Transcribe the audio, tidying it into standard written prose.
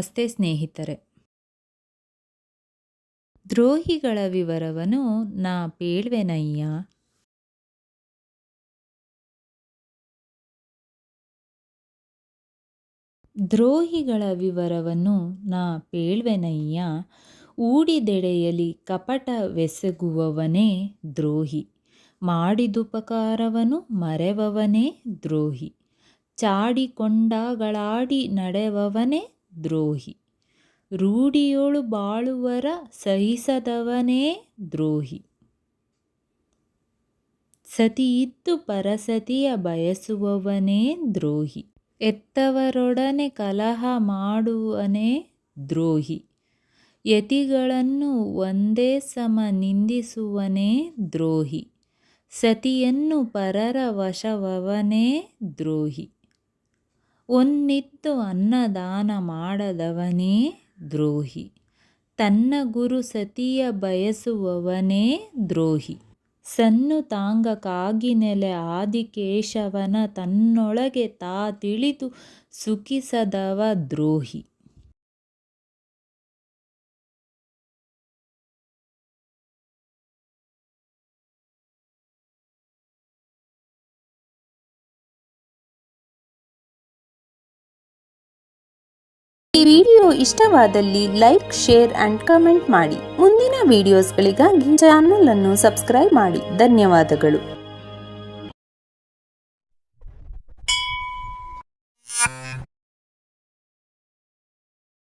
ನಮಸ್ತೆ ಸ್ನೇಹಿತರೆ. ದ್ರೋಹಿಗಳ ವಿವರವನ್ನು ನಾ ಪೇಳ್ವೆನಯ್ಯ. ದ್ರೋಹಿಗಳ ವಿವರವನ್ನು ನಾ ಪೇಳ್ವೆನಯ್ಯ. ಊಡಿದೆಡೆಯಲಿ ಕಪಟವೆಸಗುವವನೇ ದ್ರೋಹಿ. ಮಾಡಿದುಪಕಾರವನು ಮರೆವವನೇ ದ್ರೋಹಿ. ಚಾಡಿಕೊಂಡಾಗಳಾಡಿ ನಡೆವವನೇ ದ್ರೋಹಿ. ರೂಢಿಯೊಳು ಬಾಳುವರ ಸಹಿಸದವನೇ ದ್ರೋಹಿ. ಸತಿಯಿದ್ದು ಪರಸತಿಯ ಬಯಸುವವನೇ ದ್ರೋಹಿ. ಎತ್ತವರೊಡನೆ ಕಲಹ ಮಾಡುವನೇ ದ್ರೋಹಿ. ಯತಿಗಳನ್ನು ಒಂದೇ ಸಮ ನಿಂದಿಸುವನೇ ದ್ರೋಹಿ. ಸತಿಯನ್ನು ಪರರ ವಶವವನೇ ದ್ರೋಹಿ. ಒನ್ನಿದ್ದು ಅನ್ನದಾನ ಮಾಡದವನೇ ದ್ರೋಹಿ. ತನ್ನ ಗುರು ಸತಿಯ ಬಯಸುವವನೇ ದ್ರೋಹಿ. ಸನ್ನುತಾಂಗಕ್ಕಾಗಿನೆಲೆ ಆದಿಕೇಶವನ ತನ್ನೊಳಗೆ ತಾ ತಿಳಿದು ಸುಖಿಸದವ ದ್ರೋಹಿ. ಈ ವಿಡಿಯೋ ಇಷ್ಟವಾದಲ್ಲಿ ಲೈಕ್, ಶೇರ್ ಅಂಡ್ ಕಮೆಂಟ್ ಮಾಡಿ. ಮುಂದಿನ ವಿಡಿಯೋಸ್ಗಳಿಗಾಗಿ ಚಾನೆಲ್ ಅನ್ನು ಸಬ್ಸ್ಕ್ರೈಬ್ ಮಾಡಿ. ಧನ್ಯವಾದಗಳು.